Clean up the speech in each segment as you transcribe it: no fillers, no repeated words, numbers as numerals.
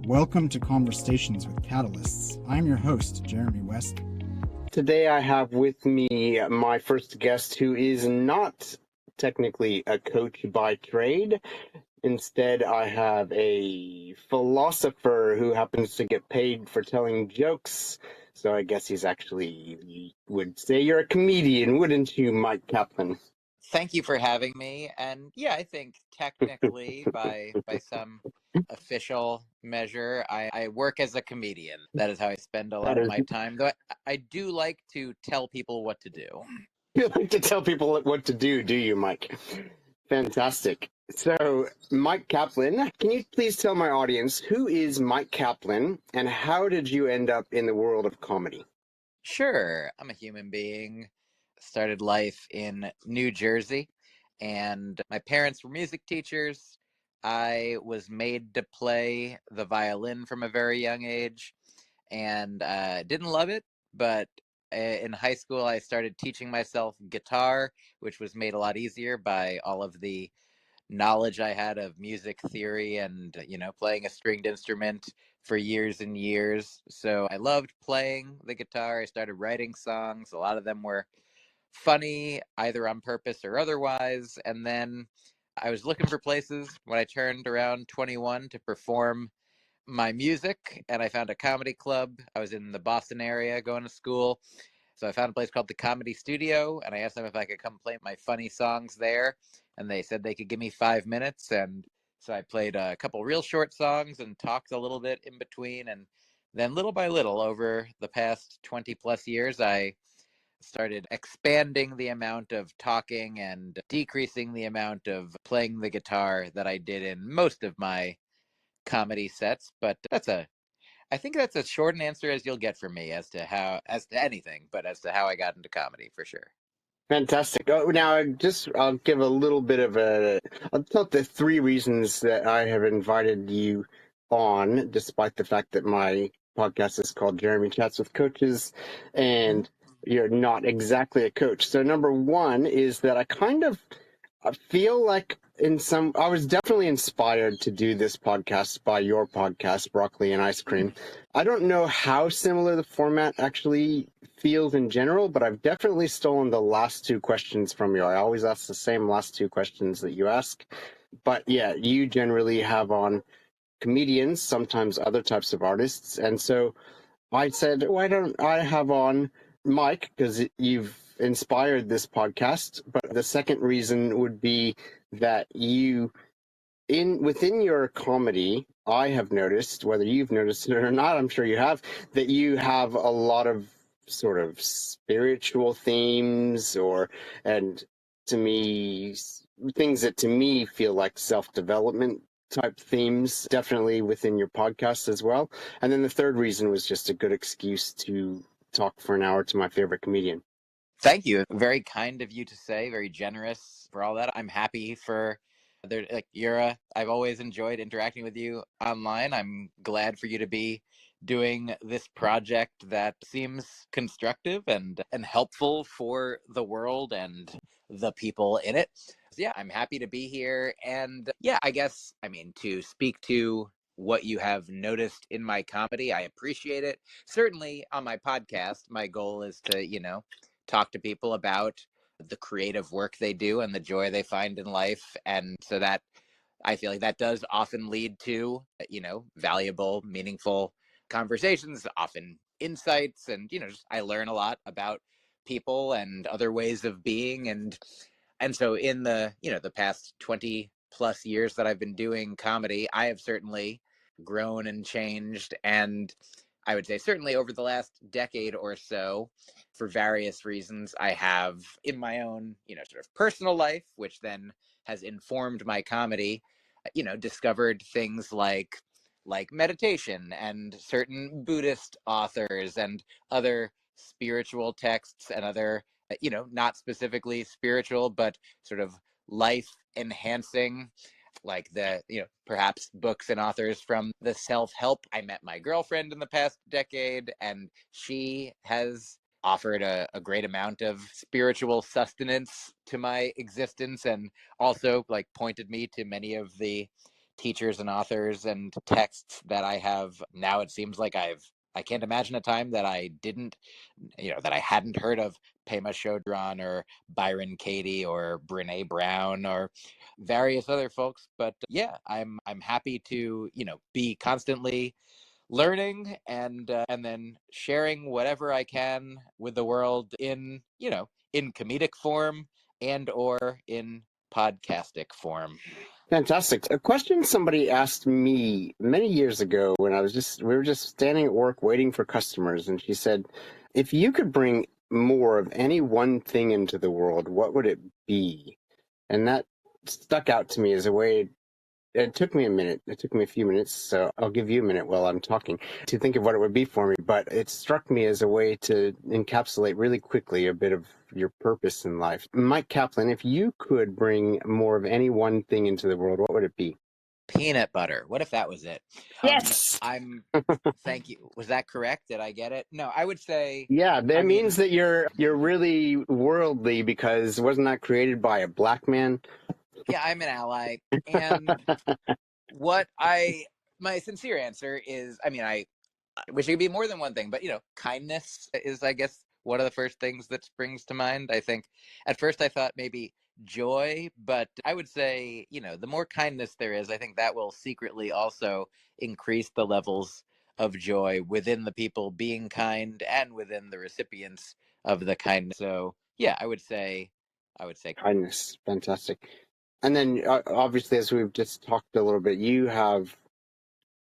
Welcome to Conversations with Catalysts. I'm your host, Jeremy West. Today I have with me my first guest who is not technically a coach by trade. Instead, I have a philosopher who happens to get paid for telling jokes. So I guess you would say you're a comedian, wouldn't you, Myq Kaplan? Thank you for having me. And yeah, I think technically by some official measure, I work as a comedian. That is how I spend a lot That of is, my time. Though I do like to tell people what to do. you like to tell people what to do you, Myq? Fantastic. So, Myq Kaplan, can you please tell my audience who is Myq Kaplan and how did you end up in the world of comedy? Sure, I'm a human being. Started life in New Jersey, and my parents were music teachers. I was made to play the violin from a very young age, and didn't love it, but in high school I started teaching myself guitar, which was made a lot easier by all of the knowledge I had of music theory and, playing a stringed instrument for years and years. So I loved playing the guitar. I started writing songs. A lot of them were funny, either on purpose or otherwise. And then I was looking for places when I turned around 21 to perform my music, and I found a comedy club. I was in the Boston area going to school. So I found a place called the Comedy Studio, and I asked them if I could come play my funny songs there, and they said they could give me 5 minutes. And so I played a couple real short songs and talked a little bit in between. And then little by little, over the past 20 plus years, I started expanding the amount of talking and decreasing the amount of playing the guitar that I did in most of my comedy sets. But I think that's as short an answer as you'll get from me as to anything, but as to how I got into comedy, for sure. Fantastic. Oh, now, I'll give a little bit of I'll tell the three reasons that I have invited you on, despite the fact that my podcast is called Jeremy Chats with Coaches, and you're not exactly a coach. So, number one is that I feel like I was definitely inspired to do this podcast by your podcast, Broccoli and Ice Cream. I don't know how similar the format actually feels in general, but I've definitely stolen the last two questions from you. I always ask the same last two questions that you ask. But yeah, you generally have on comedians, sometimes other types of artists. And so I said, why don't I have on Myq? Because you've inspired this podcast. But the second reason would be that within your comedy, I have noticed, whether you've noticed it or not, I'm sure you have, that you have a lot of sort of spiritual themes and to me, things that to me feel like self-development type themes, definitely within your podcast as well. And then the third reason was just a good excuse to talk for an hour to my favorite comedian. Thank you. Very kind of you to say, very generous for all that. I'm happy for I've always enjoyed interacting with you online. I'm glad for you to be doing this project that seems constructive and helpful for the world and the people in it. So yeah, I'm happy to be here. And yeah, I guess, to speak to what you have noticed in my comedy, I appreciate it. Certainly on my podcast, my goal is to, talk to people about the creative work they do and the joy they find in life. And so that I feel like that does often lead to, valuable, meaningful conversations, often insights. And, I learn a lot about people and other ways of being. And so in the past 20 plus years that I've been doing comedy, I have certainly grown and changed. And I would say certainly over the last decade or so, for various reasons, I have in my own, sort of personal life, which then has informed my comedy, discovered things like meditation and certain Buddhist authors and other spiritual texts and other, not specifically spiritual, but sort of life enhancing, like perhaps books and authors from the self-help. I met my girlfriend in the past decade, and she has offered a great amount of spiritual sustenance to my existence, and also like pointed me to many of the teachers and authors and texts that I have now. It seems like I can't imagine a time that I didn't, that I hadn't heard of Pema Chodron or Byron Katie or Brene Brown or various other folks. But yeah, I'm happy to, be constantly learning and then sharing whatever I can with the world in, in comedic form and or in podcastic form. Fantastic. A question somebody asked me many years ago when we were just standing at work waiting for customers, and she said, if you could bring more of any one thing into the world, what would it be? And that stuck out to me as a way. It took me a minute. It took me a few minutes, so I'll give you a minute while I'm talking to think of what it would be for me. But it struck me as a way to encapsulate really quickly a bit of your purpose in life. Myq Kaplan, if you could bring more of any one thing into the world, what would it be? Peanut butter. What if that was it? Yes! Thank you. Was that correct? Did I get it? No, I would say, Yeah, I that mean, means that you're really worldly, because wasn't that created by a black man? yeah, I'm an ally. And what my sincere answer is, I wish it could be more than one thing, but kindness is, I guess, one of the first things that springs to mind. I think at first I thought maybe joy, but I would say, the more kindness there is, I think that will secretly also increase the levels of joy within the people being kind and within the recipients of the kindness. So yeah, I would say Kindness. Fantastic. And then, obviously, as we've just talked a little bit, you have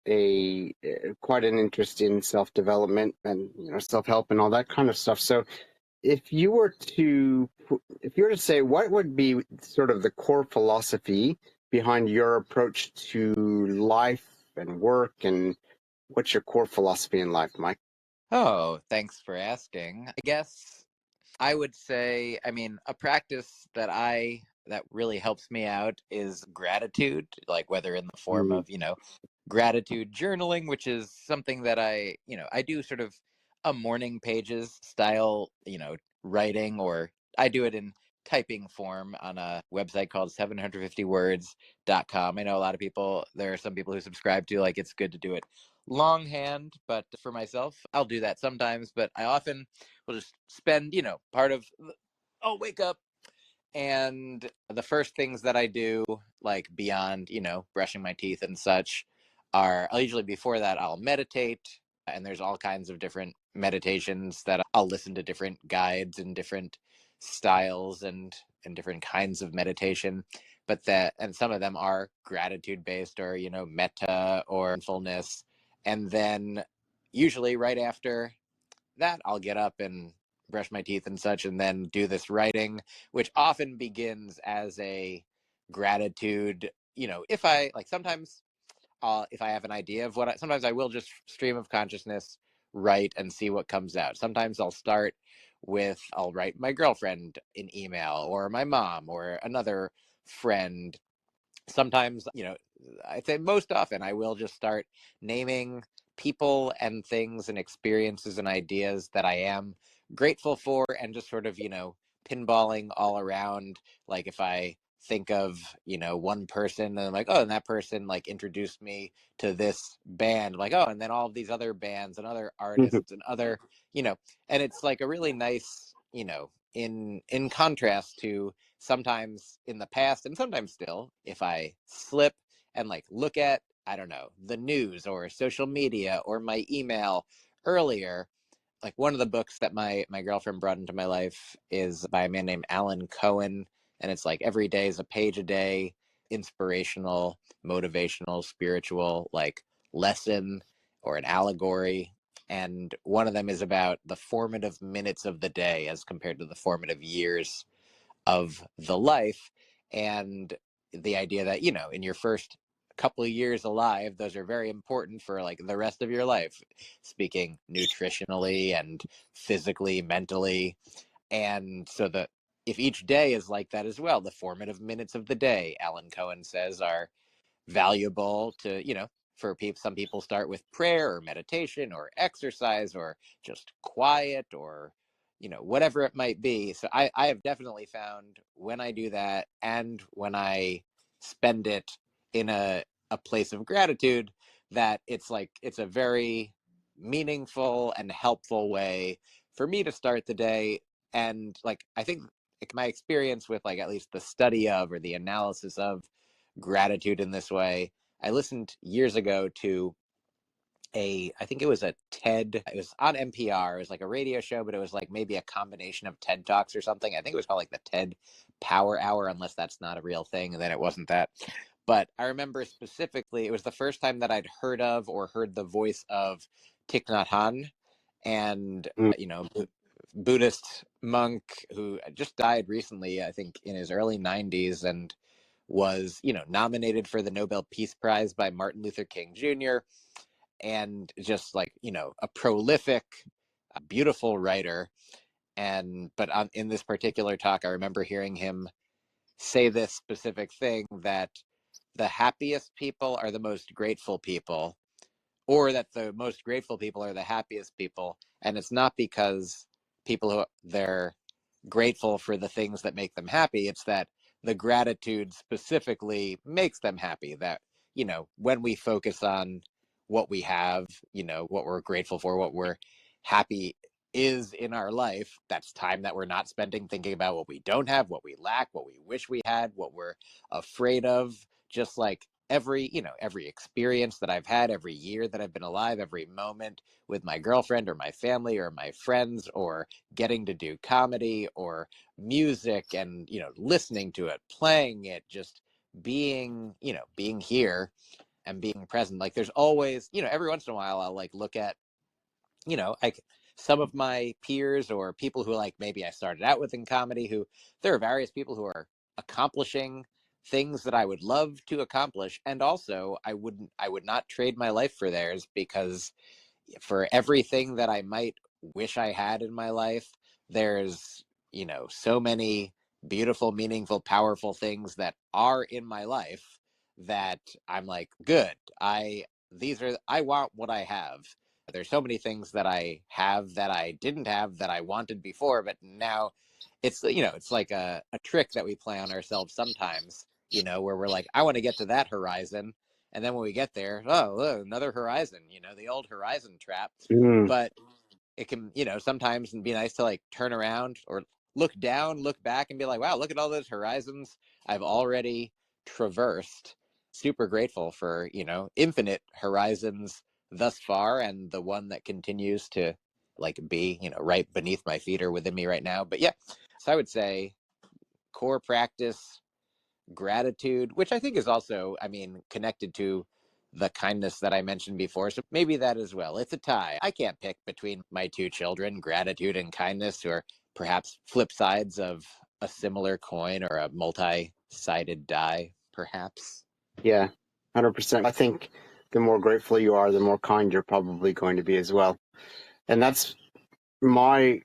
a quite an interest in self-development and self-help and all that kind of stuff. So if you were to say, what would be sort of the core philosophy behind your approach to life and work, and what's your core philosophy in life, Myq? Oh, thanks for asking. I guess I would say, a practice that really helps me out is gratitude, like whether in the form Mm. of, gratitude journaling, which is something that I do sort of a morning pages style, writing, or I do it in typing form on a website called 750words.com. I know a lot of people, there are some people who subscribe to, like, it's good to do it longhand, but for myself, I'll do that sometimes, but I often will just spend, part of, I'll wake up, and the first things that I do, like beyond, brushing my teeth and such, are I'll usually, before that, I'll meditate. And there's all kinds of different meditations that I'll listen to, different guides and different styles and different kinds of meditation. And some of them are gratitude based, or, metta or mindfulness. And then usually right after that, I'll get up and brush my teeth and such, and then do this writing, which often begins as a gratitude. If I like, sometimes if I have an idea of sometimes I will just stream of consciousness write and see what comes out. Sometimes I'll write my girlfriend an email, or my mom, or another friend. Sometimes, I'd say most often I will just start naming people and things and experiences and ideas that I am grateful for, and just sort of, pinballing all around. Like if I think of, one person, and I'm like, oh, and that person like introduced me to this band, like, oh, and then all of these other bands and other artists and other, and it's like a really nice, in contrast to sometimes in the past, and sometimes still, if I slip and like look at, I don't know, the news or social media or my email earlier. Like one of the books that my girlfriend brought into my life is by a man named Alan Cohen, and it's like every day is a page a day, inspirational, motivational, spiritual, like lesson or an allegory. And one of them is about the formative minutes of the day as compared to the formative years of the life. And the idea that, in your first couple of years alive, those are very important for like the rest of your life, speaking nutritionally and physically, mentally. And so if each day is like that as well, the formative minutes of the day, Alan Cohen says, are valuable to, for people. Some people start with prayer or meditation or exercise or just quiet, or whatever it might be. So I have definitely found when I do that, and when I spend it in a a place of gratitude, that it's like it's a very meaningful and helpful way for me to start the day. And like I think like my experience with like at least the study of or the analysis of gratitude in this way, I listened years ago to I think it was a TED, it was on NPR. It was like a radio show, but it was like maybe a combination of TED Talks or something. I think it was called like the TED Power Hour, unless that's not a real thing, and then it wasn't that. But I remember specifically, it was the first time that I'd heard of or heard the voice of Thich Nhat Hanh, and Buddhist monk who just died recently, I think in his early 90s, and was, nominated for the Nobel Peace Prize by Martin Luther King Jr., and just like, a prolific, beautiful writer. In this particular talk, I remember hearing him say this specific thing, that the happiest people are the most grateful people, or that the most grateful people are the happiest people. And it's not because they're grateful for the things that make them happy. It's that the gratitude specifically makes them happy. That, when we focus on what we have, what we're grateful for, what we're happy is in our life, that's time that we're not spending thinking about what we don't have, what we lack, what we wish we had, what we're afraid of. Just like every experience that I've had, every year that I've been alive, every moment with my girlfriend or my family or my friends, or getting to do comedy or music, and listening to it, playing it, just being here and being present. Like there's always, every once in a while I'll like look at, like some of my peers or people who like maybe I started out with in comedy, who there are various people who are accomplishing things that I would love to accomplish. And also I would not trade my life for theirs, because for everything that I might wish I had in my life, there's, so many beautiful, meaningful, powerful things that are in my life that I'm like, good. I want what I have. There's so many things that I have that I didn't have that I wanted before, but now it's like a trick that we play on ourselves sometimes, where we're like, I want to get to that horizon. And then when we get there, oh, look, another horizon, the old horizon trap. Mm. But it can, sometimes be nice to like turn around or look down, look back, and be like, wow, look at all those horizons I've already traversed. Super grateful for, infinite horizons thus far, and the one that continues to like be, right beneath my feet or within me right now. But yeah, so I would say core practice, gratitude, which I think is also, connected to the kindness that I mentioned before. So maybe that as well. It's a tie. I can't pick between my two children, gratitude and kindness, who are perhaps flip sides of a similar coin or a multi-sided die, perhaps. Yeah, 100%. I think the more grateful you are, the more kind you're probably going to be as well. And that's my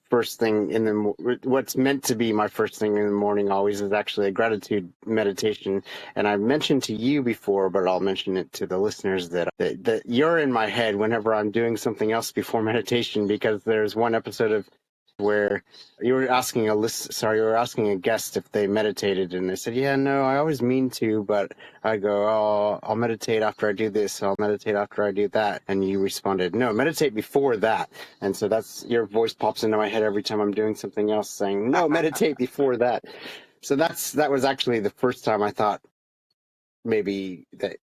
first thing what's meant to be my first thing in the morning always is actually a gratitude meditation. And I've mentioned to you before, but I'll mention it to the listeners that you're in my head whenever I'm doing something else before meditation, because there's one episode of where you were asking a guest if they meditated, and they said, yeah, no, I always mean to, but I go, oh, I'll meditate after I do this, I'll meditate after I do that. And you responded, no, meditate before that. And so that's, your voice pops into my head every time I'm doing something else, saying, no, meditate before that. So that was actually the first time I thought maybe that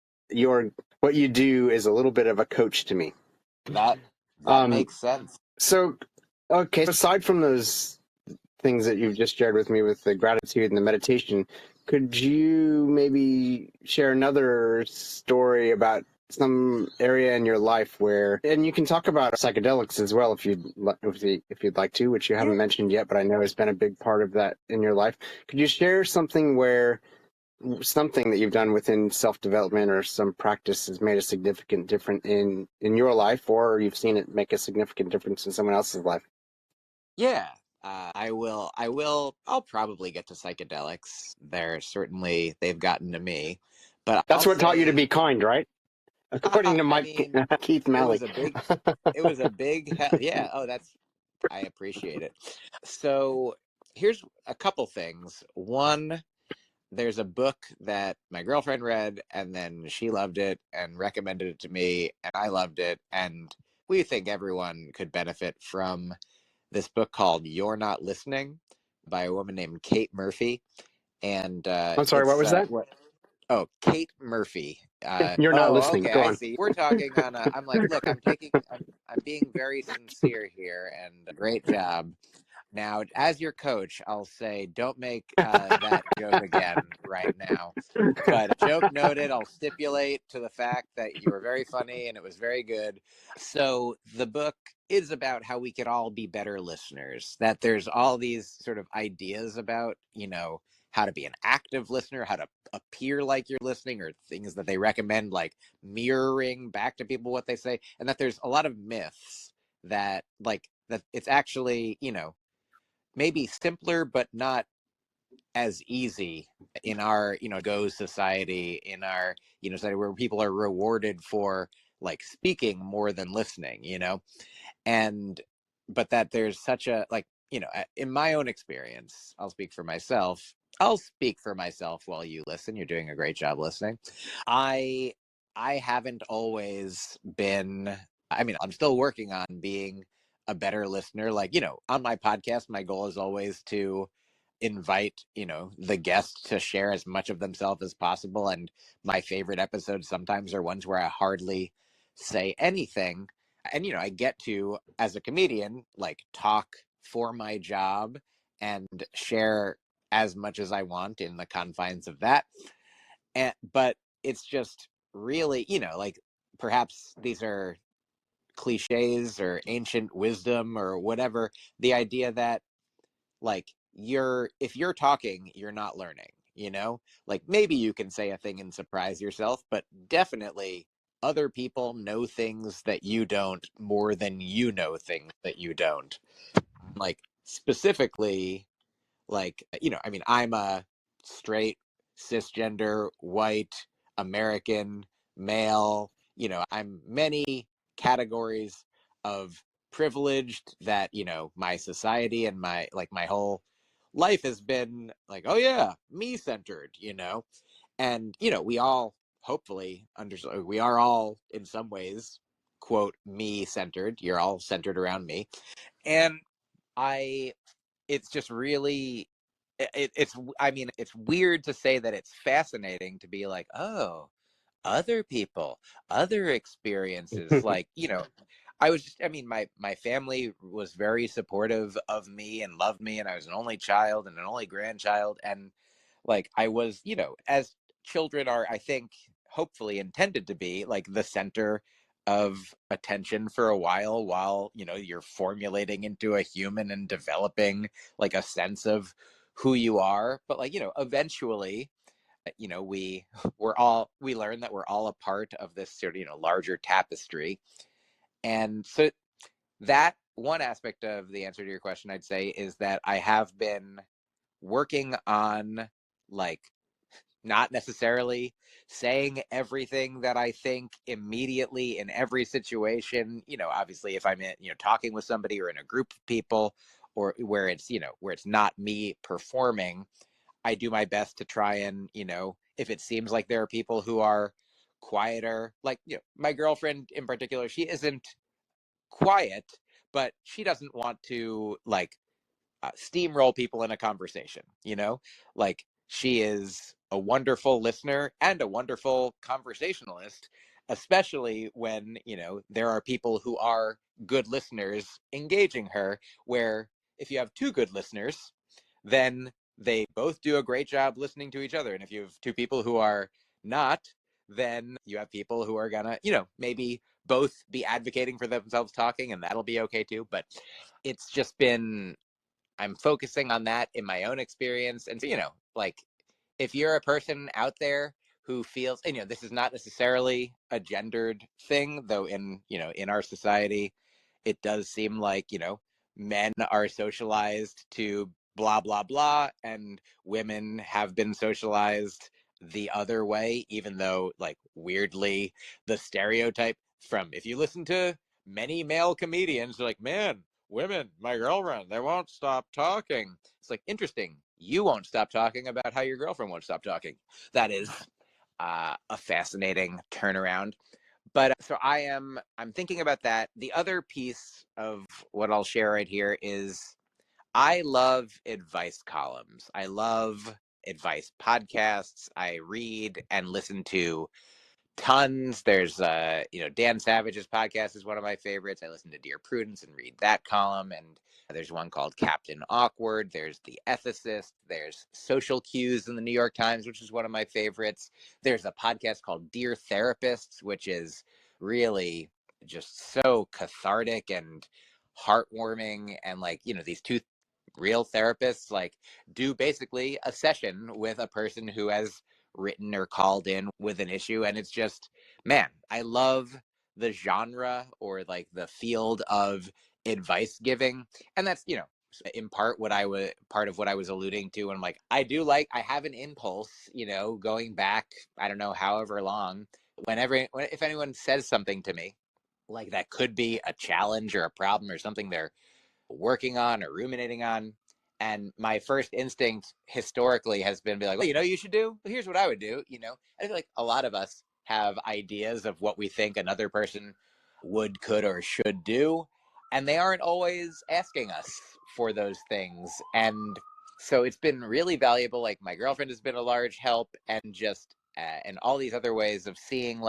what you do is a little bit of a coach to me. That Um, makes sense. So, okay, aside from those things that you've just shared with me with the gratitude and the meditation, could you maybe share another story about some area in your life where, and you can talk about psychedelics as well if you'd like to, which you haven't mentioned yet, but I know has been a big part of that in your life. Could you share something that you've done within self-development or some practice has made a significant difference in your life, or you've seen it make a significant difference in someone else's life? Yeah. I'll probably get to psychedelics. They've gotten to me, but That's I'll what taught you to say, be kind, right? According to I Mike mean, Keith it Malley. was a big, yeah. Oh, I appreciate it. So here's a couple things. One, there's a book that my girlfriend read, and then she loved it and recommended it to me, and I loved it. And we think everyone could benefit from this book called You're Not Listening by a woman named Kate Murphy. And I'm sorry, what it's was that? what Oh, Kate Murphy. You're not Oh, listening. okay, Go I on. see. We're talking on I'm like, look, I'm being very sincere here, and great job. Now, as your coach, I'll say don't make that joke again right now. But joke noted, I'll stipulate to the fact that you were very funny and it was very good. So the book is about how we could all be better listeners, that there's all these sort of ideas about, how to be an active listener, how to appear like you're listening, or things that they recommend, like mirroring back to people what they say, and that there's a lot of myths that it's actually, maybe simpler, but not as easy in our, go society, in our, society where people are rewarded for like speaking more than listening, and but that there's such a like, in my own experience, I'll speak for myself while you listen. You're doing a great job listening. I I haven't always been, I mean, I'm still working on being a better listener. Like, on my podcast, my goal is always to invite, the guest to share as much of themselves as possible. And my favorite episodes sometimes are ones where I hardly say anything. And, I get to, as a comedian, like talk for my job and share as much as I want in the confines of that. But it's just really, like perhaps these are cliches or ancient wisdom or whatever. The idea that like if you're talking, you're not learning, like maybe you can say a thing and surprise yourself, but definitely other people know things that you don't more than you know things that you don't. Like specifically, like, I mean, I'm a straight, cisgender, white, American, male, I'm many categories of privileged that, my society and my whole life has been like, oh yeah, me centered, and, we all hopefully understand, we are all in some ways, quote, me centered. You're all centered around me. And I it's just really it's I mean, it's weird to say that it's fascinating to be like, oh, other people, other experiences, like, I mean, my family was very supportive of me and loved me, and I was an only child and an only grandchild, and like I was, as children are, I think, hopefully intended to be, like the center of attention for a while, you're formulating into a human and developing like a sense of who you are. But like, eventually, we learn that we're all a part of this sort of, larger tapestry. And so that one aspect of the answer to your question, I'd say, is that I have been working on like not necessarily saying everything that I think immediately in every situation. Obviously, if I'm in, talking with somebody or in a group of people, or where it's, where it's not me performing, I do my best to try and, if it seems like there are people who are quieter, like, my girlfriend in particular, she isn't quiet, but she doesn't want to like steamroll people in a conversation, like she is a wonderful listener and a wonderful conversationalist, especially when, there are people who are good listeners engaging her, where if you have two good listeners, then they both do a great job listening to each other. And if you have two people who are not, then you have people who are gonna, maybe both be advocating for themselves talking, and that'll be okay too. But it's just been, I'm focusing on that in my own experience. And so, like if you're a person out there who feels, and, this is not necessarily a gendered thing, though in our society, it does seem like, men are socialized to blah, blah, blah, and women have been socialized the other way, even though, like, weirdly, the stereotype from, if you listen to many male comedians, they're like, man, women, my girlfriend, they won't stop talking. It's like interesting. you won't stop talking about how your girlfriend won't stop talking. That is a fascinating turnaround. But so I'm thinking about that. The other piece of what I'll share right here is I love advice columns. I love advice podcasts. I read and listen to tons. There's Dan Savage's podcast is one of my favorites. I listen to Dear Prudence and read that column. And there's one called Captain Awkward. There's The Ethicist. There's Social Cues in the New York Times, which is one of my favorites. There's a podcast called Dear Therapists, which is really just so cathartic and heartwarming. And these two real therapists do basically a session with a person who has written or called in with an issue. And it's just, man, I love the genre or the field of advice giving. And that's, in part part of what I was alluding to. And I have an impulse, going back, I don't know, however long, if anyone says something to me, that could be a challenge or a problem or something they're working on or ruminating on. And my first instinct historically has been be like, well, you should do, here's what I would do, I feel like a lot of us have ideas of what we think another person would, could, or should do. And they aren't always asking us for those things. And so it's been really valuable. Like my girlfriend has been a large help, and just, and all these other ways of seeing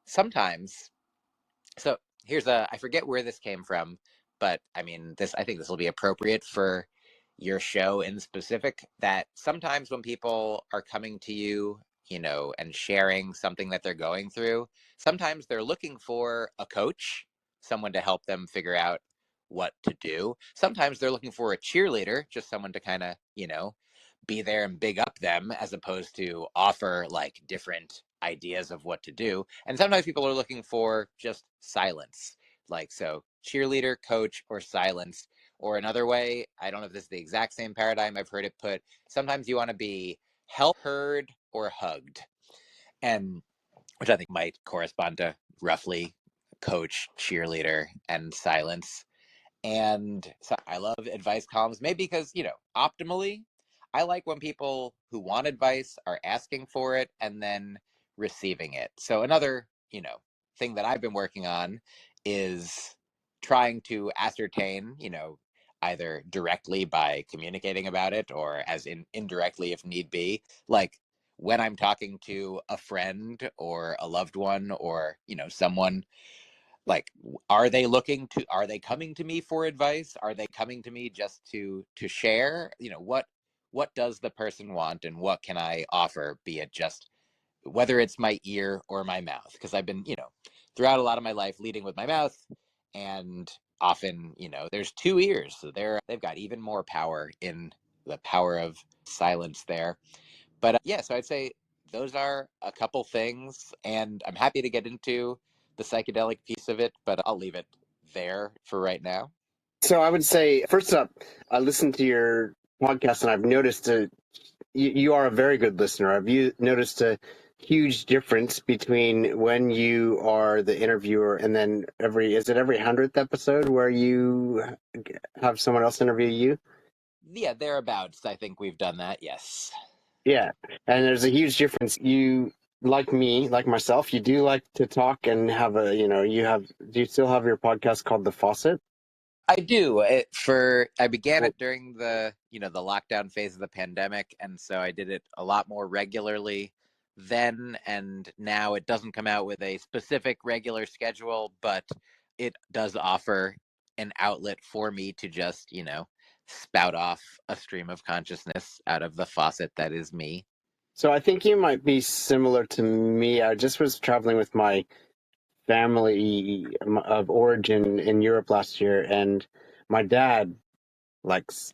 sometimes. So I forget where this came from, but I mean, I think this will be appropriate for your show in specific, that sometimes when people are coming to you, and sharing something that they're going through, sometimes they're looking for a coach, someone to help them figure out what to do. Sometimes they're looking for a cheerleader, just someone to kind of, be there and big up them, as opposed to offer different ideas of what to do. And sometimes people are looking for just silence. So cheerleader, coach, or silence. Or another way, I don't know if this is the exact same paradigm, I've heard it put, sometimes you want to be helped, heard, or hugged. And which I think might correspond to roughly coach, cheerleader, and silence. And so I love advice columns, maybe because, optimally, I like when people who want advice are asking for it and then receiving it. So another, thing that I've been working on is trying to ascertain, either directly by communicating about it or indirectly if need be, when I'm talking to a friend or a loved one or, someone, like are they coming to me for advice, are they coming to me just to share, what does the person want and what can I offer, be it just whether it's my ear or my mouth, because I've been, throughout a lot of my life leading with my mouth, and often, there's two ears, so they've got even more power in the power of silence there. But yeah, so I'd say those are a couple things, and I'm happy to get into the psychedelic piece of it, but I'll leave it there for right now. So I would say, first up, I listened to your podcast, and I've noticed you are a very good listener. I've noticed a huge difference between when you are the interviewer and then every 100th episode where you have someone else interview you? Yeah, thereabouts. I think we've done that. Yes. Yeah, and there's a huge difference. You, like me, like myself, you do like to talk and have do you still have your podcast called The Faucet? I do. I began it during the lockdown phase of the pandemic, and so I did it a lot more regularly then, and now it doesn't come out with a specific regular schedule, but it does offer an outlet for me to just, spout off a stream of consciousness out of the faucet that is me. So I think you might be similar to me. I just was traveling with my family of origin in Europe last year, and my dad likes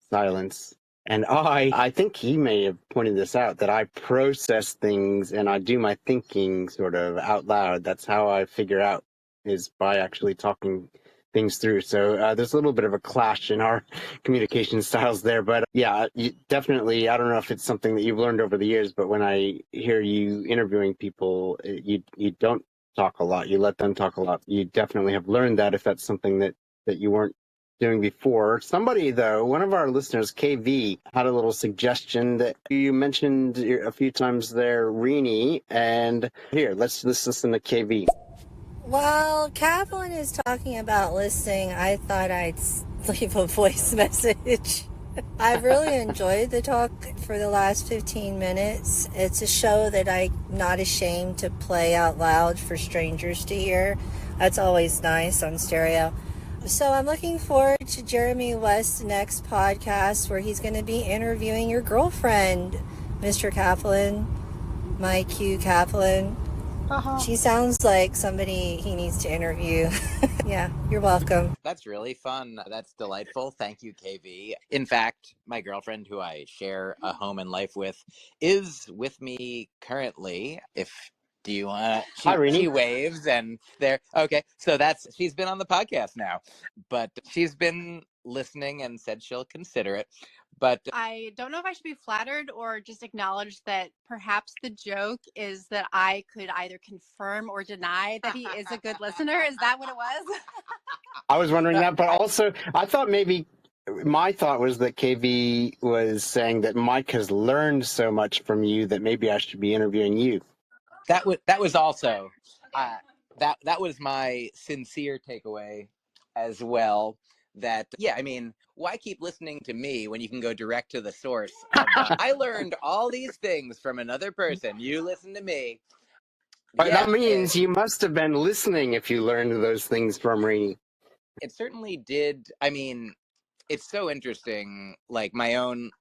silence. And I think he may have pointed this out, that I process things and I do my thinking sort of out loud. That's how I figure out, is by actually talking things through. So there's a little bit of a clash in our communication styles there. But yeah, definitely, I don't know if it's something that you've learned over the years, but when I hear you interviewing people, you don't talk a lot. You let them talk a lot. You definitely have learned that, if that's something that you weren't doing before. Somebody, though, one of our listeners, KV, had a little suggestion that you mentioned a few times there, Rini. And here, let's listen to KV. While Kaplan is talking about listening, I thought I'd leave a voice message. I've really enjoyed the talk for the last 15 minutes. It's a show that I'm not ashamed to play out loud for strangers to hear. That's always nice on stereo. So I'm looking forward to Jeremy West's next podcast where he's going to be interviewing your girlfriend, Mr. Kaplan, Myq Kaplan. She sounds like somebody he needs to interview. Yeah, you're welcome. That's really fun. That's delightful. Thank you, KV. In fact, my girlfriend, who I share a home and life with, is with me currently. Do you want to? Hi, Rini. She waves and there. Okay, so she's been on the podcast now, but she's been listening and said she'll consider it. But I don't know if I should be flattered or just acknowledge that perhaps the joke is that I could either confirm or deny that he is a good listener. Is that what it was? I was wondering that, but also I thought maybe my thought was that KV was saying that Mike has learned so much from you that maybe I should be interviewing you. That was also that was my sincere takeaway as well. That I mean, why keep listening to me when you can go direct to the source of, I learned all these things from another person. You listen to me. But that means you must have been listening if you learned those things from Rini. It certainly did. I mean, it's so interesting, like my own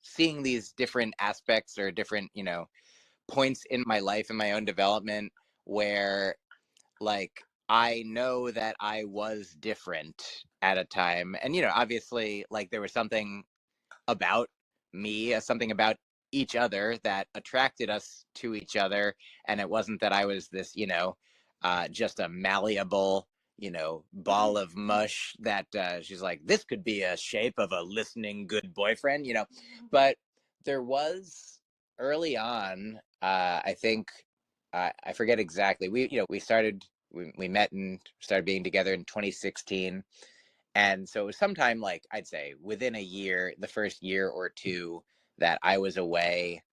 seeing these different aspects or different, points in my life and my own development where like I know that I was different at a time. And, obviously like there was something about me, something about each other that attracted us to each other. And it wasn't that I was this, just a malleable, ball of mush that she's like, this could be a shape of a listening good boyfriend, but there was early on, I think, I forget exactly. We met and started being together in 2016. And so it was sometime like I'd say within a year, the first year or two that I was away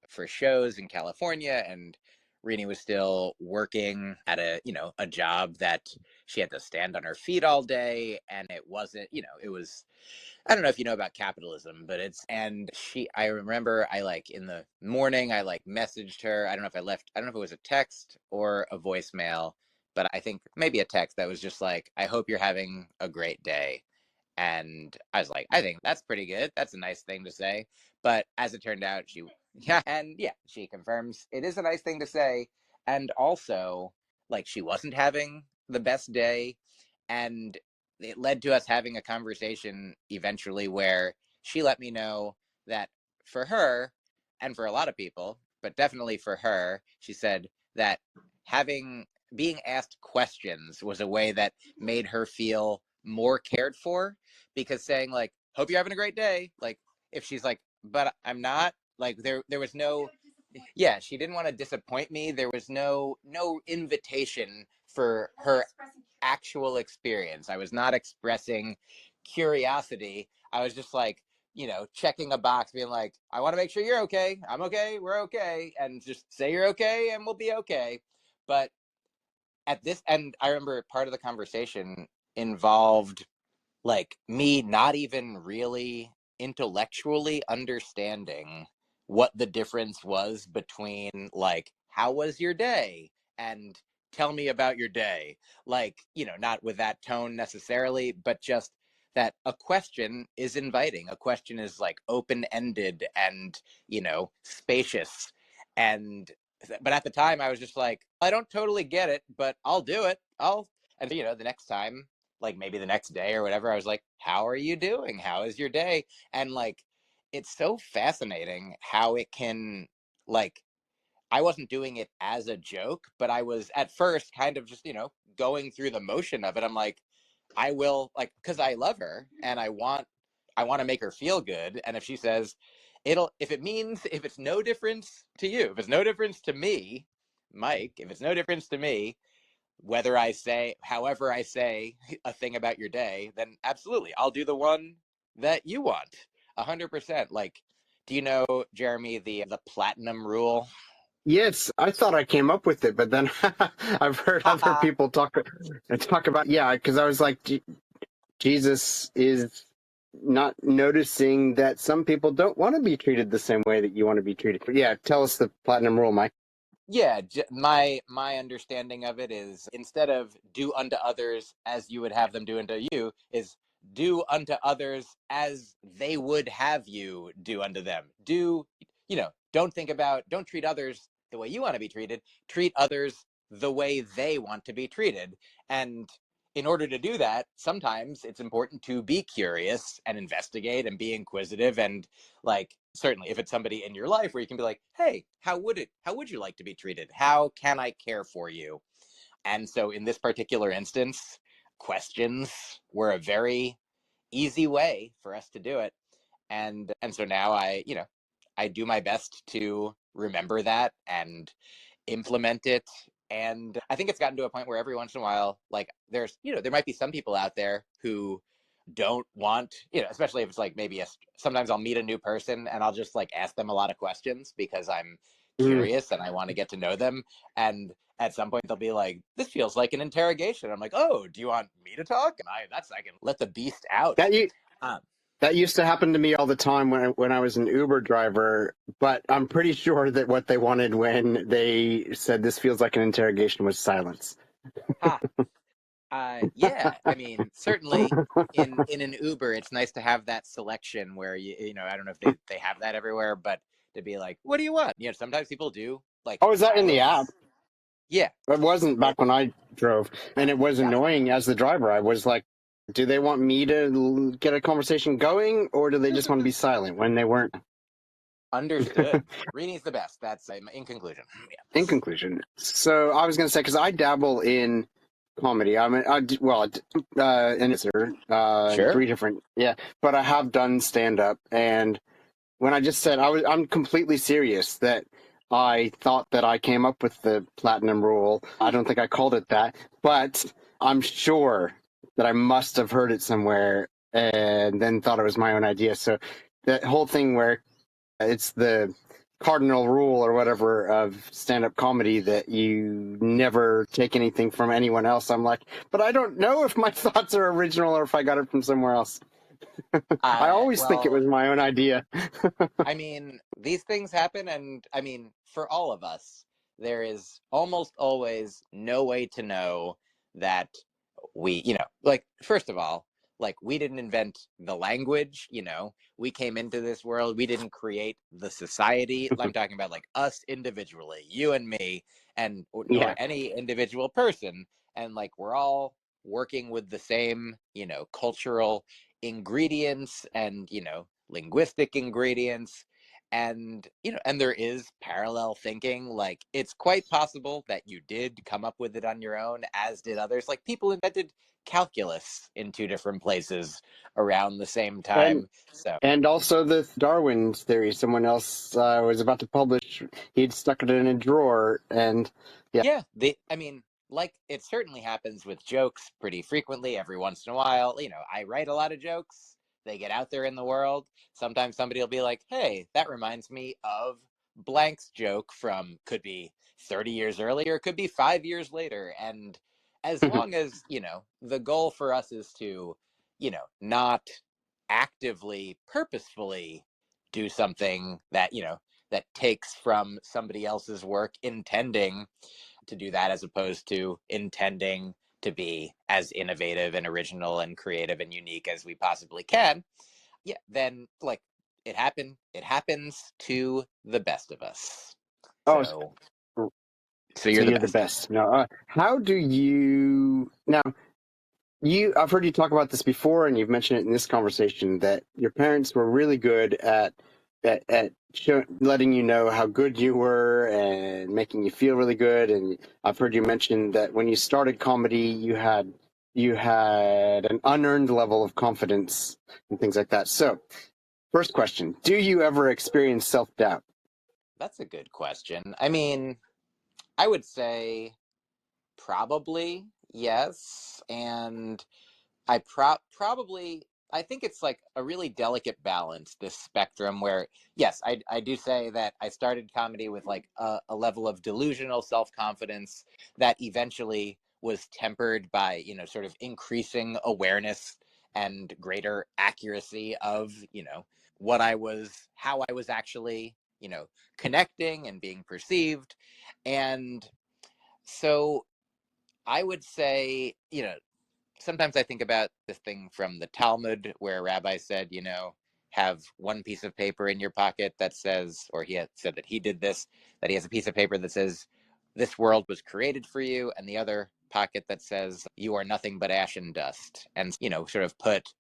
for shows in California, and Rini was still working at a job that she had to stand on her feet all day, and it wasn't, it was, I don't know if you know about capitalism, but I remember I like in the morning, I like messaged her. I don't know if it was a text or a voicemail, but I think maybe a text that was just like, I hope you're having a great day. And I was like, I think that's pretty good. That's a nice thing to say. But as it turned out, she confirms it is a nice thing to say. And also, like, she wasn't having the best day. And it led to us having a conversation eventually where she let me know that for her and for a lot of people, but definitely for her, she said that being asked questions was a way that made her feel more cared for, because saying like, hope you're having a great day, like if she's like, but I'm not, like there was no, she didn't want to disappoint me. There was no invitation for her actual experience. I was not expressing curiosity. I was just like, checking a box, being like, I want to make sure you're okay. I'm okay. We're okay. And just say you're okay and we'll be okay. But and I remember part of the conversation involved like me not even really intellectually understanding what the difference was between like, how was your day and tell me about your day, like, not with that tone necessarily, but just that a question is inviting, a question is like open-ended and spacious. And but at the time I was just like, I don't totally get it, but I'll do it. And the next time, like maybe the next day or whatever, I was like, how are you doing? How is your day? And like, it's so fascinating how it can, like, I wasn't doing it as a joke, but I was at first kind of just, going through the motion of it. I'm like, I will, like, because I love her and I want to make her feel good. And if she says if it's no difference to you, if it's no difference to me, Mike, if it's no difference to me, however I say a thing about your day, then absolutely, I'll do the one that you want. 100%. Like, do you know, Jeremy, the platinum rule? Yes, I thought I came up with it, but then I've heard other Haha. people talk about, yeah, because I was like, Jesus is not noticing that some people don't want to be treated the same way that you want to be treated. But yeah, tell us the platinum rule, Mike. Yeah, my understanding of it is, instead of do unto others as you would have them do unto you, is do unto others as they would have you do unto them. Don't treat others the way you want to be treated. Treat others the way they want to be treated. And in order to do that, sometimes it's important to be curious and investigate and be inquisitive, and like, certainly if it's somebody in your life where you can be like, hey, how would you like to be treated? How can I care for you? And so in this particular instance, questions were a very easy way for us to do it. And so now I do my best to remember that and implement it. And I think it's gotten to a point where every once in a while, like, there might be some people out there who don't want, especially if it's like, maybe sometimes I'll meet a new person and I'll just like ask them a lot of questions because I'm Mm. curious and I want to get to know them. And at some point they'll be like, this feels like an interrogation. I'm like, oh, do you want me to talk? And I can let the beast out. That you Um, that used to happen to me all the time when I was an Uber driver, but I'm pretty sure that what they wanted when they said this feels like an interrogation was silence. ha, yeah, I mean, certainly in an Uber, it's nice to have that selection where I don't know if they have that everywhere, but to be like, what do you want? Sometimes people do like Oh, is that in the app? silence. Yeah, It wasn't yeah, back when I drove, and it was gotcha. annoying as the driver. I was like, do they want me to get a conversation going, or do they just want to be silent when they weren't? Understood. Reading's the best. That's in conclusion. Yeah. In conclusion, so I was going to say, because I dabble in comedy. And it's in Sure. three different, yeah, but I have done stand up, and when I just said I'm completely serious that I thought that I came up with the platinum rule. I don't think I called it that, but I'm sure that I must have heard it somewhere and then thought it was my own idea. So that whole thing where it's the cardinal rule or whatever of stand-up comedy that you never take anything from anyone else. I'm like, but I don't know if my thoughts are original or if I got it from somewhere else. I always think it Well, was my own idea. I mean, these things happen, and I mean, for all of us, there is almost always no way to know that like, first of all, like, we didn't invent the language, we came into this world, we didn't create the society. I'm talking about like us individually, you and me, and nor Yeah. any individual person. And like, we're all working with the same, cultural ingredients and, linguistic ingredients. And and there is parallel thinking. Like, it's quite possible that you did come up with it on your own, as did others. Like, people invented calculus in two different places around the same And time. So and also the Darwin's theory. Someone else was about to publish. He'd stuck it in a drawer, and yeah. yeah, I mean, like, it certainly happens with jokes pretty frequently. Every once in a while, I write a lot of jokes. They get out there in the world. Sometimes somebody will be like, hey, that reminds me of blank's joke from, could be 30 years earlier, could be 5 years later. And as long as, the goal for us is to, not actively, purposefully do something that, that takes from somebody else's work, intending to do that, as opposed to intending to be as innovative and original and creative and unique as we possibly can, yeah, then, like, it happens to the best of us. Oh, So so you're the you're the best. best. Now, how do you now? I've heard you talk about this before, and you've mentioned it in this conversation that your parents were really good at letting you know how good you were and making you feel really good. And I've heard you mention that when you started comedy, you had an unearned level of confidence and things like that. So, first question: do you ever experience self-doubt? That's a good question. I mean, I would say Probably, yes. And I probably, I think it's like a really delicate balance, this spectrum where, yes, I do say that I started comedy with like a level of delusional self-confidence that eventually was tempered by, sort of increasing awareness and greater accuracy of, how I was actually, connecting and being perceived. And so I would say, sometimes I think about this thing from the Talmud where a rabbi said, have one piece of paper in your pocket that says, or he had said that he did this, that he has a piece of paper that says, this world was created for you, and the other pocket that says, you are nothing but ash and dust. And, sort of put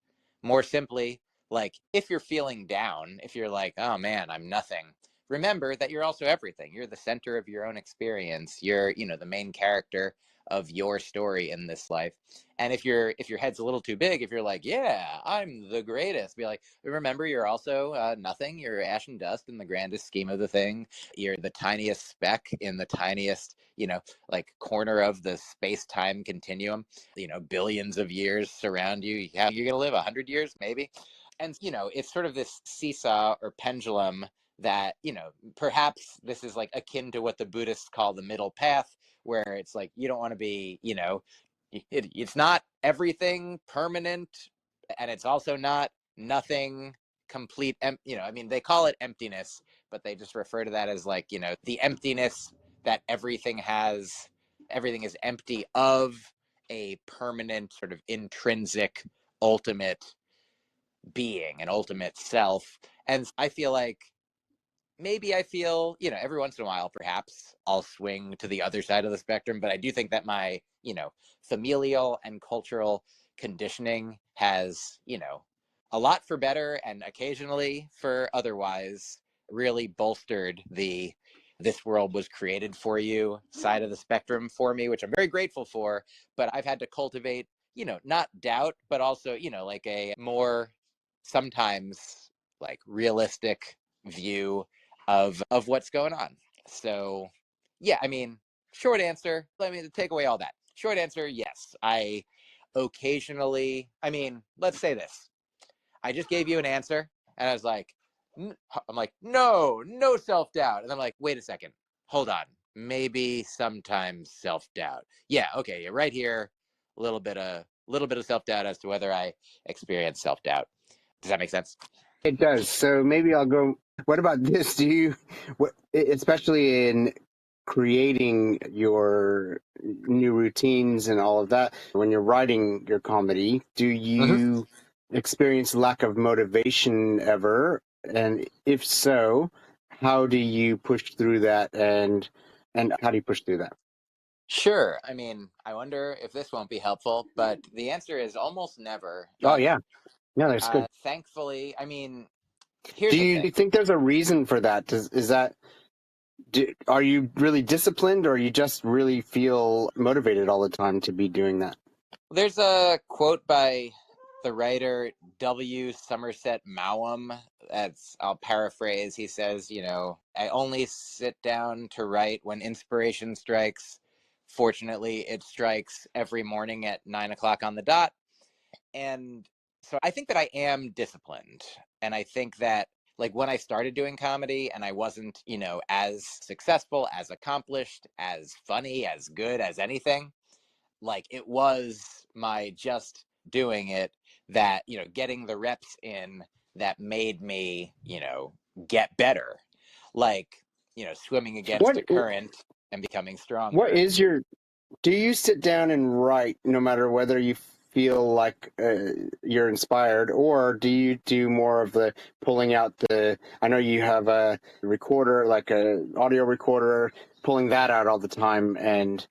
more simply, like, if you're feeling down, if you're like, oh man, I'm nothing, remember that you're also everything. You're the center of your own experience. You're, the main character of your story in this life. And if your head's a little too big, if you're like, yeah, I'm the greatest, be like, remember, you're also nothing. You're ash and dust in the grandest scheme of the thing. You're the tiniest speck in the tiniest, like corner of the space-time continuum. Billions of years surround you. You're gonna live 100 years, maybe. And it's sort of this seesaw or pendulum that, perhaps this is like akin to what the Buddhists call the middle path, where it's like you don't want to be, it's not everything permanent, and it's also not nothing complete. I mean, they call it emptiness, but they just refer to that as like, the emptiness that everything has. Everything is empty of a permanent sort of intrinsic ultimate being, an ultimate self. And I feel like maybe I feel, every once in a while, perhaps I'll swing to the other side of the spectrum. But I do think that my, familial and cultural conditioning has, a lot for better and occasionally for otherwise really bolstered the this world was created for you side of the spectrum for me, which I'm very grateful for. But I've had to cultivate, not doubt, but also, like a more sometimes like realistic view of what's going on. So yeah, I mean, short answer, let me take away all that. Short answer, yes. I occasionally, I mean, let's say this. I just gave you an answer and I was like, I'm like, no self-doubt. And I'm like, wait a second, hold on. Maybe sometimes self-doubt. Yeah, okay, you're right here. A little bit of self-doubt as to whether I experience self-doubt. Does that make sense? It does. So maybe I'll go. What about this? Especially in creating your new routines and all of that, when you're writing your comedy, do you experience lack of motivation ever? And if so, how do you push through that? And how do you push through that? Sure. I mean, I wonder if this won't be helpful, but the answer is almost never. Oh But yeah, no, that's good. thankfully, I mean, Do here's the you thing. think there's a reason for that? Are you really disciplined, or you just really feel motivated all the time to be doing that? There's a quote by the writer W. Somerset Maugham. I'll paraphrase. He says, I only sit down to write when inspiration strikes. Fortunately, it strikes every morning at 9 o'clock on the dot. And so I think that I am disciplined. And I think that like when I started doing comedy and I wasn't, as successful, as accomplished, as funny, as good as anything, like it was my just doing it that, getting the reps in that made me, get better. Like, swimming against What a current and becoming what stronger. is your Do you sit down and write no matter whether you feel like you're inspired, or do you do more of the pulling out the? I know you have a recorder, like a audio recorder, pulling that out all the time, and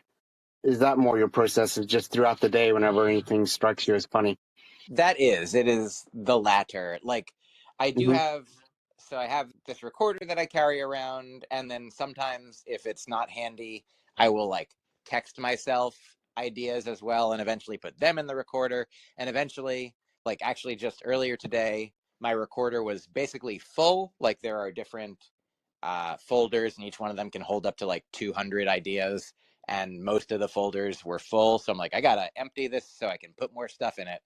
is that more your process? Is just throughout the day, whenever anything strikes you as funny? It is the latter. Like I do Hmm. have, so I have this recorder that I carry around, and then sometimes if it's not handy, I will like text myself ideas as well and eventually put them in the recorder. And eventually, like actually just earlier today, my recorder was basically full. Like there are different folders, and each one of them can hold up to like 200 ideas. and most of the folders were full. So I'm like, I gotta empty this so I can put more stuff in it.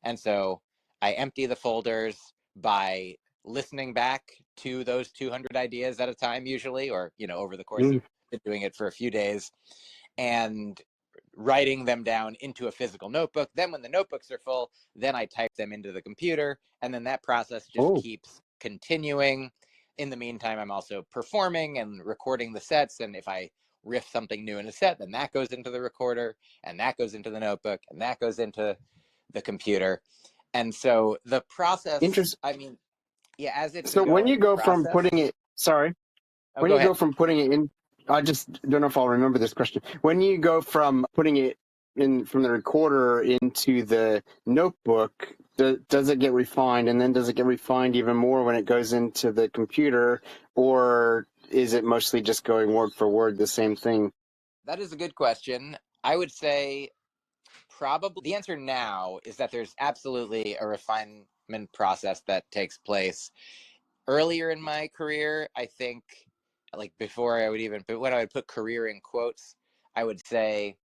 And so I empty the folders by listening back to those 200 ideas at a time, usually, or, over the course of doing it for a few days, and writing them down into a physical notebook. Then when the notebooks are full, then I type them into the computer, and then that process just keeps continuing. In the meantime, I'm also performing and recording the sets, and if I riff something new in a set, then that goes into the recorder, and that goes into the notebook, and that goes into the computer. And so the process, Interesting. I mean, yeah, as it's So when you go from putting it, when you go from putting it in, I just don't know if I'll remember this question. When you go from putting it in from the recorder into the notebook, does it get refined, and then does it get refined even more when it goes into the computer, or is it mostly just going word for word the same thing? That is a good question. I would say probably the answer now is that there's absolutely a refinement process that takes place. Earlier in my career, I think, like before I would even, but when I would put career in quotes, I would say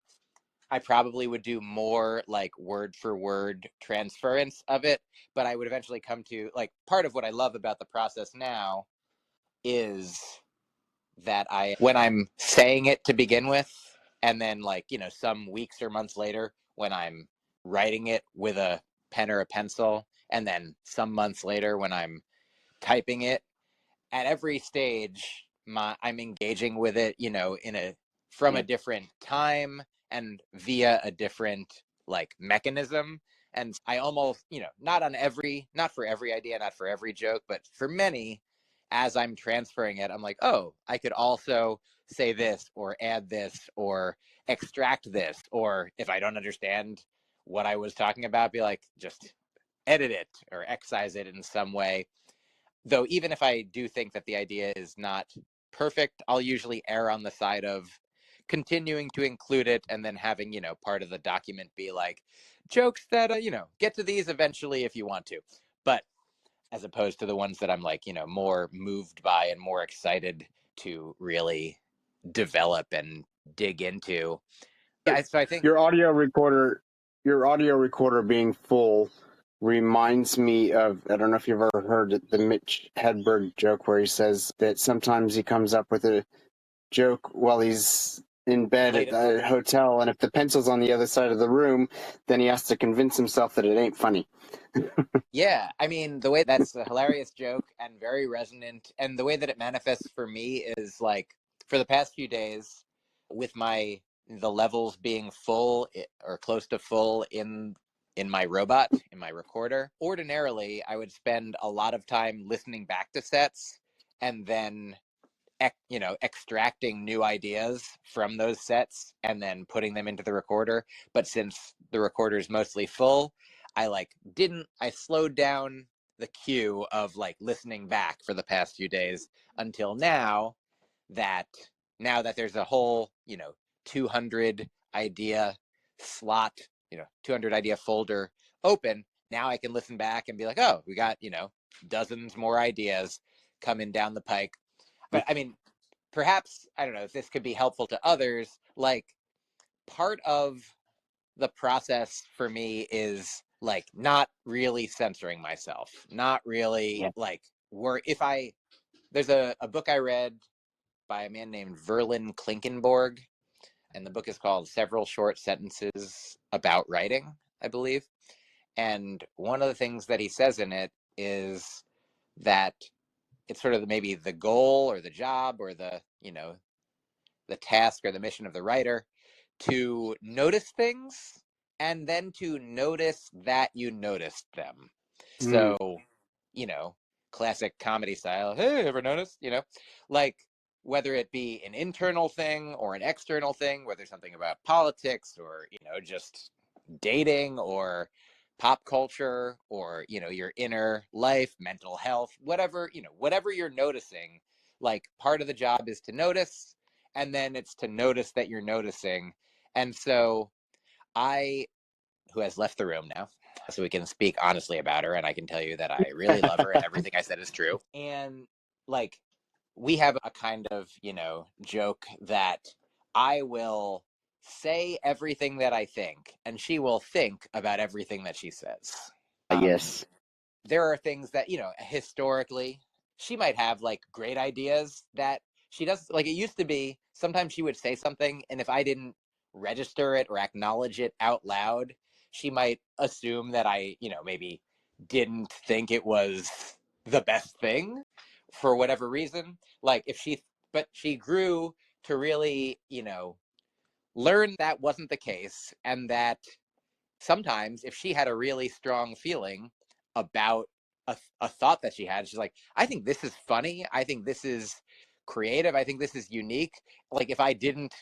I probably would do more like word for word transference of it, but I would eventually come to, like, part of what I love about the process now is that when I'm saying it to begin with, and then like, some weeks or months later when I'm writing it with a pen or a pencil, and then some months later when I'm typing it, at every stage, I'm engaging with it, from a different time and via a different like mechanism. And I almost, not for every idea, not for every joke, but for many, as I'm transferring it, I'm like, oh, I could also say this or add this or extract this, or if I don't understand what I was talking about, be like, just edit it or excise it in some way. Though even if I do think that the idea is not perfect, I'll usually err on the side of continuing to include it, and then having, part of the document be like jokes that, get to these eventually if you want to. But as opposed to the ones that I'm like, more moved by and more excited to really develop and dig into. Yeah, so I think your audio recorder being full reminds me of, I don't know if you've ever heard the Mitch Hedberg joke where he says that sometimes he comes up with a joke while he's in bed at the hotel, and if the pencil's on the other side of the room, then he has to convince himself that it ain't funny. Yeah, I mean, the way that's a hilarious joke and very resonant, and the way that it manifests for me is like, for the past few days, with the levels being full or close to full in my robot, in my recorder. Ordinarily, I would spend a lot of time listening back to sets and then extracting new ideas from those sets and then putting them into the recorder. But since the recorder is mostly full, I slowed down the queue of like listening back for the past few days until now that there's a whole, 200 idea slot, 200 idea folder open. Now I can listen back and be like, oh, we got, dozens more ideas coming down the pike. But I mean, perhaps, I don't know if this could be helpful to others. Like, part of the process for me is like not really censoring myself, not really like there's a book I read by a man named Verlin Klinkenborg, and the book is called Several Short Sentences About Writing, I believe. And one of the things that he says in it is that it's sort of maybe the goal or the job or the task or the mission of the writer to notice things, and then to notice that you noticed them. So, classic comedy style, hey, ever noticed? Like, whether it be an internal thing or an external thing, whether something about politics or, just dating or pop culture or, your inner life, mental health, whatever you're noticing, like, part of the job is to notice, and then it's to notice that you're noticing. And so who has left the room now, so we can speak honestly about her, and I can tell you that I really love her and everything I said is true. And like, we have a kind of, joke that I will say everything that I think, and she will think about everything that she says. Yes. There are things that, historically, she might have like great ideas that she does. Like it used to be, sometimes she would say something, and if I didn't register it or acknowledge it out loud, she might assume that I, maybe didn't think it was the best thing for whatever reason. Like but she grew to really, learn that wasn't the case, and that sometimes if she had a really strong feeling about a thought that she had, she's like, I think this is funny, I think this is creative, I think this is unique. Like if I didn't,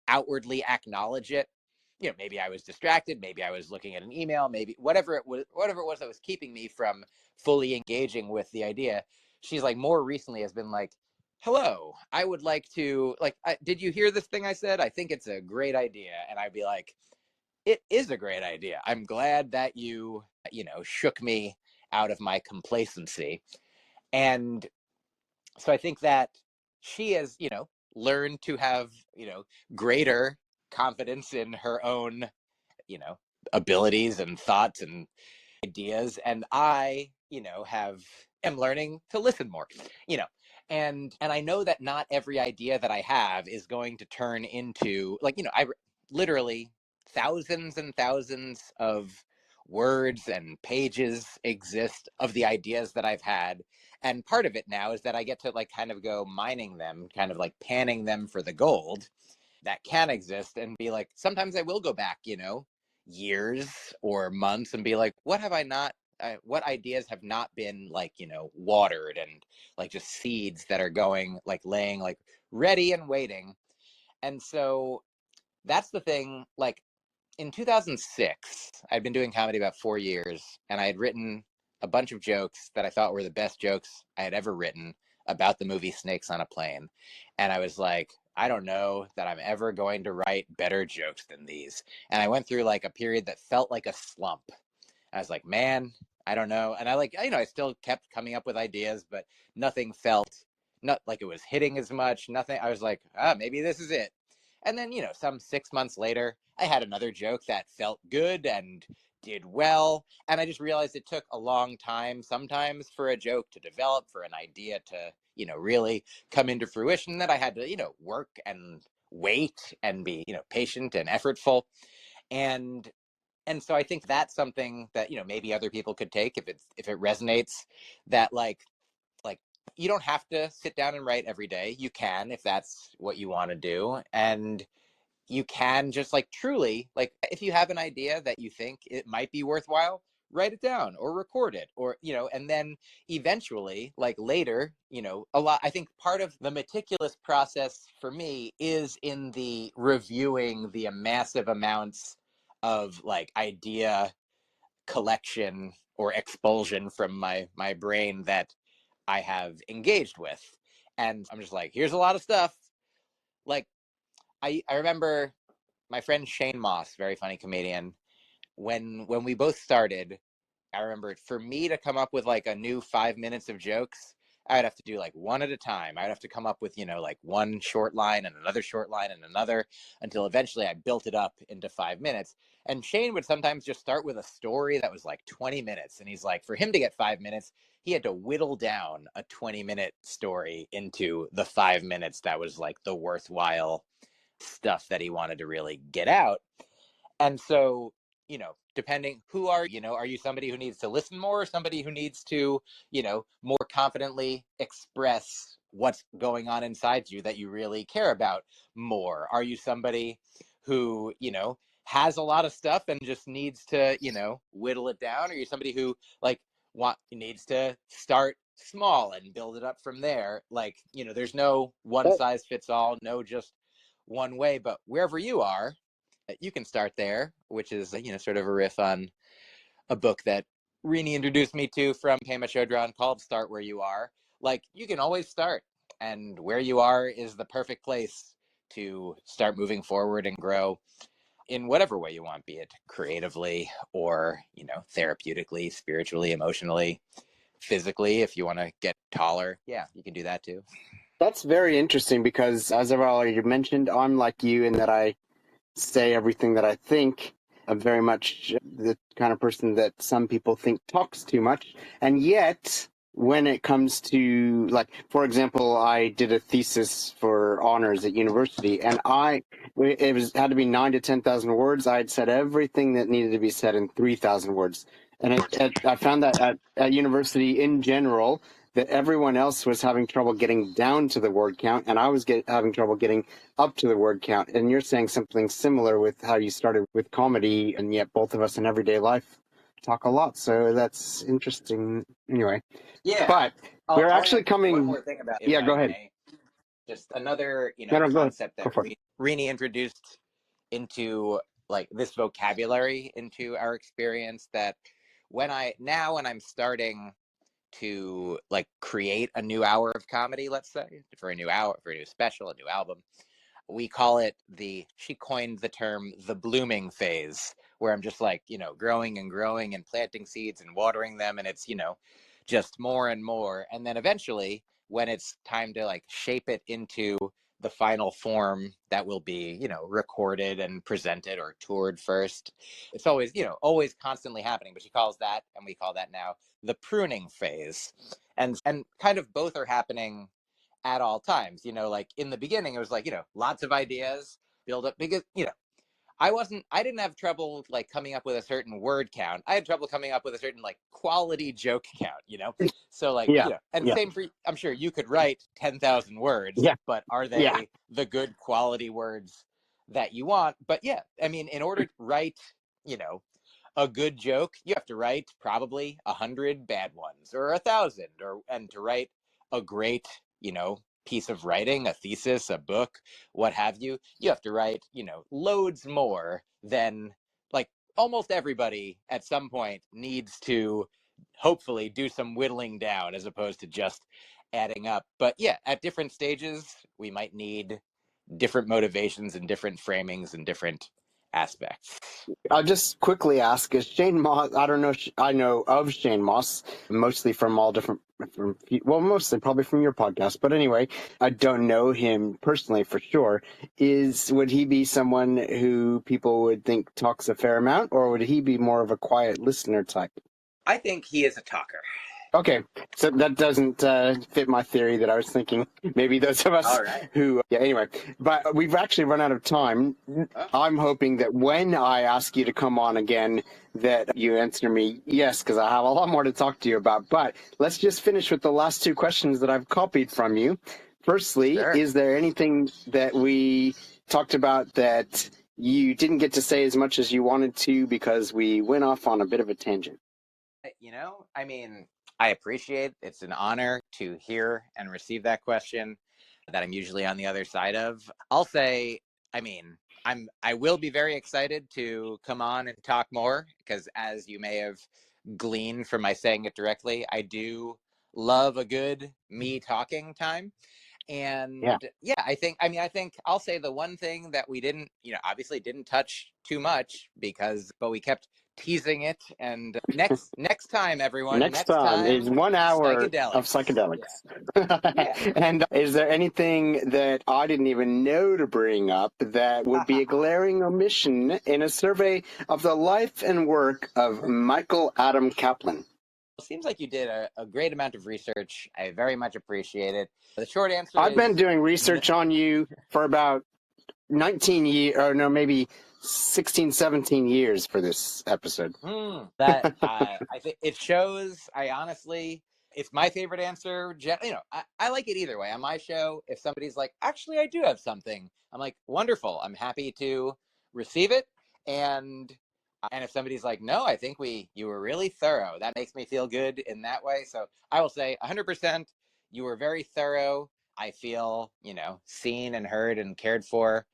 outwardly acknowledge it, maybe I was distracted, maybe I was looking at an email, maybe whatever it was that was keeping me from fully engaging with the idea, she's like more recently has been like, hello, I would like to, like, did you hear this thing I said? I think it's a great idea. And I'd be like, it is a great idea. I'm glad that you, shook me out of my complacency. And so I think that she has, learned to have, greater confidence in her own, you know, abilities and thoughts and ideas. And I, am learning to listen more, and I know that not every idea that I have is going to turn into, like, I literally thousands and thousands of words and pages exist of the ideas that I've had. And part of it now is that I get to like kind of go mining them, kind of like panning them for the gold that can exist, and be like, sometimes I will go back, years or months, and be like, what have I not, what ideas have not been like, watered, and like just seeds that are going, like laying, like ready and waiting. And so that's the thing. Like in 2006, I'd been doing comedy about 4 years, and I had written a bunch of jokes that I thought were the best jokes I had ever written about the movie Snakes on a Plane. And I was like, I don't know that I'm ever going to write better jokes than these. And I went through like a period that felt like a slump. I was like, man, I don't know. And I like, I still kept coming up with ideas, but nothing felt not like it was hitting as much. Nothing. I was like, maybe this is it. And then, some 6 months later, I had another joke that felt good and did well. And I just realized it took a long time sometimes for a joke to develop, for an idea to, really come into fruition, that I had to, work and wait and be, patient and effortful. And so I think that's something that, maybe other people could take if it resonates, that like you don't have to sit down and write every day. You can, if that's what you want to do. And you can just like truly, like if you have an idea that you think it might be worthwhile, write it down or record it, or and then eventually, like later, a lot, I think part of the meticulous process for me is in the reviewing the massive amounts of like idea collection or expulsion from my brain that I have engaged with. And I'm just like, here's a lot of stuff. Like I remember my friend Shane Moss, very funny comedian, when we both started, I remember for me to come up with like a new 5 minutes of jokes, I would have to do like one at a time. I'd have to come up with, like one short line and another short line and another, until eventually I built it up into 5 minutes. And Shane would sometimes just start with a story that was like 20 minutes. And he's like, for him to get 5 minutes, he had to whittle down a 20-minute story into the 5 minutes that was like the worthwhile stuff that he wanted to really get out. And so, depending who are you somebody who needs to listen more, or somebody who needs to, more confidently express what's going on inside you that you really care about more? Are you somebody who, has a lot of stuff and just needs to, whittle it down? Or are you somebody who like needs to start small and build it up from there? Like, there's no one size fits all, no just one way, but wherever you are, you can start there, which is, sort of a riff on a book that Rini introduced me to from Pema Chodron called Start Where You Are. Like, you can always start, and where you are is the perfect place to start moving forward and grow in whatever way you want, be it creatively or, therapeutically, spiritually, emotionally, physically. If you want to get taller, yeah, you can do that too. That's very interesting because, as I've already mentioned, I'm like you in that I say everything that I think. I'm very much the kind of person that some people think talks too much. And yet, when it comes to, like, for example, I did a thesis for honors at university, and had to be 9 to 10,000 words. I had said everything that needed to be said in 3,000 words. And I found that at university in general, that everyone else was having trouble getting down to the word count, and I was having trouble getting up to the word count. And you're saying something similar with how you started with comedy, and yet both of us in everyday life talk a lot. So that's interesting. Anyway, Yeah. but we're I'll actually add one coming. more thing about, if Yeah, I go ahead. may. Just another, No, no, go ahead. concept Go that for it. Rini introduced into like this vocabulary into our experience, that when I'm starting to like create a new hour of comedy, let's say, for a new hour, for a new special, a new album, we call it she coined the term the blooming phase, where I'm just like, growing and growing and planting seeds and watering them. And it's, just more and more. And then eventually, when it's time to like shape it into the final form that will be, recorded and presented or toured first, it's always, always constantly happening. But she calls that, and we call that now, the pruning phase. And kind of both are happening at all times. Like in the beginning, it was like, lots of ideas build up, because, I didn't have trouble like coming up with a certain word count. I had trouble coming up with a certain like quality joke count. So like, Yeah, and yeah, same for, I'm sure you could write 10,000 words, yeah, but are yeah. they the good quality words that you want? But yeah, I mean, in order to write, you know, a good joke, you have to write probably 100 bad ones or 1,000, and to write a great, piece of writing, a thesis, a book, what have you, you have to write, loads more than, like, almost everybody at some point needs to hopefully do some whittling down as opposed to just adding up. But yeah, at different stages, we might need different motivations and different framings and different aspects. I'll just quickly ask: is Shane Moss? I don't know. I know of Shane Moss mostly from all different, well, mostly probably from your podcast. But anyway, I don't know him personally for sure. Would he be someone who people would think talks a fair amount, or would he be more of a quiet listener type? I think he is a talker. Okay, so that doesn't fit my theory that I was thinking. Maybe those of us All right. who, yeah, anyway. But we've actually run out of time. Oh. I'm hoping that when I ask you to come on again, that you answer me yes, because I have a lot more to talk to you about. But let's just finish with the last two questions that I've copied from you. Firstly, Sure. Is there anything that we talked about that you didn't get to say as much as you wanted to because we went off on a bit of a tangent? I mean, I appreciate it's an honor to hear and receive that question that I'm usually on the other side of. I'll say, I mean, I will be very excited to come on and talk more, because as you may have gleaned from my saying it directly, I do love a good me talking time. And yeah, I think I'll say the one thing that we didn't, obviously didn't touch too much, but we kept teasing it. And next time, everyone, Next time is 1 hour of psychedelics. Yeah. And is there anything that I didn't even know to bring up that would be a glaring omission in a survey of the life and work of Myq Kaplan? It seems like you did a great amount of research. I very much appreciate it. The short answer I've is been doing research on you for about 19 years, or no, maybe 16, 17 years for this episode. That I think it shows. I honestly, it's my favorite answer. I like it either way. On my show, if somebody's like, actually, I do have something, I'm like, wonderful. I'm happy to receive it. And if somebody's like, no, I think you were really thorough, that makes me feel good in that way. So I will say 100%, you were very thorough. I feel, seen and heard and cared for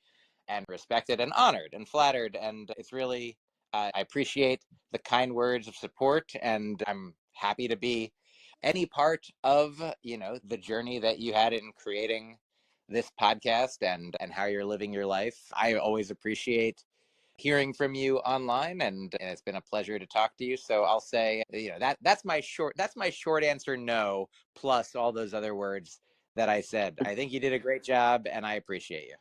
and respected and honored and flattered. And it's really, I appreciate the kind words of support, and I'm happy to be any part of, the journey that you had in creating this podcast and how you're living your life. I always appreciate hearing from you online, and it's been a pleasure to talk to you. So I'll say, that's my short answer, no, plus all those other words that I said. I think you did a great job, and I appreciate you.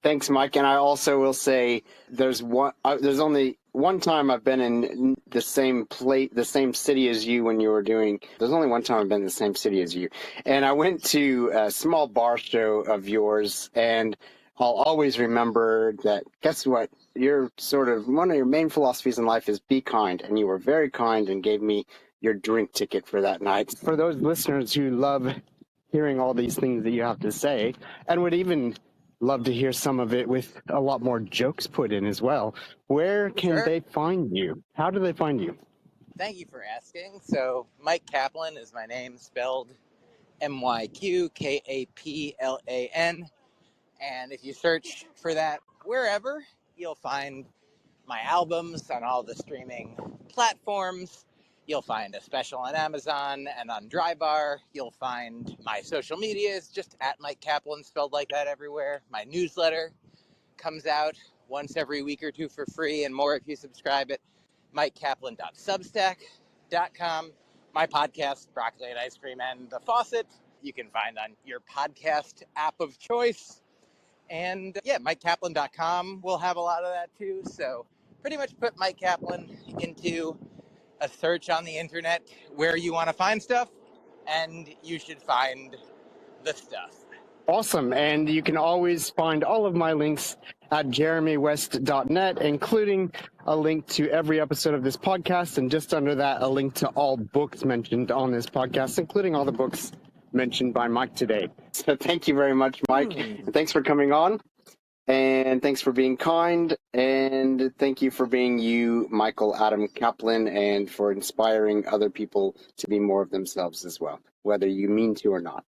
Thanks, Myq. And I also will say there's only one time I've been in the same city as you when you were doing. There's only one time I've been in the same city as you, and I went to a small bar show of yours, and I'll always remember that. Guess what? Your sort of one of your main philosophies in life is be kind, and you were very kind and gave me your drink ticket for that night. For those listeners who love hearing all these things that you have to say, and would even love to hear some of it with a lot more jokes put in as well, where can they find you? How do they find you? Thank you for asking. So Myq Kaplan is my name, spelled Myq Kaplan. And if you search for that wherever, you'll find my albums on all the streaming platforms. You'll find a special on Amazon and on Drybar. You'll find my social media is just at Myq Kaplan, spelled like that everywhere. My newsletter comes out once every week or two for free, and more if you subscribe at myqkaplan.substack.com. My podcast, Broccoli and Ice Cream and The Faucet, you can find on your podcast app of choice. And yeah, myqkaplan.com will have a lot of that too. So pretty much put Myq Kaplan into a search on the internet where you want to find stuff, and you should find the stuff. Awesome. And you can always find all of my links at jeremywest.net, including a link to every episode of this podcast, and just under that, a link to all books mentioned on this podcast, including all the books mentioned by Myq today. So thank you very much, Myq. And thanks for coming on. And thanks for being kind. And thank you for being you, Michael Adam Kaplan, and for inspiring other people to be more of themselves as well, whether you mean to or not.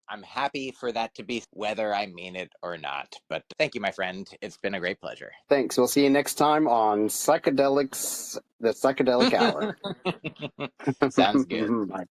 I'm happy for that to be whether I mean it or not. But thank you, my friend. It's been a great pleasure. Thanks. We'll see you next time on Psychedelics, the Psychedelic Hour. Sounds good. Bye.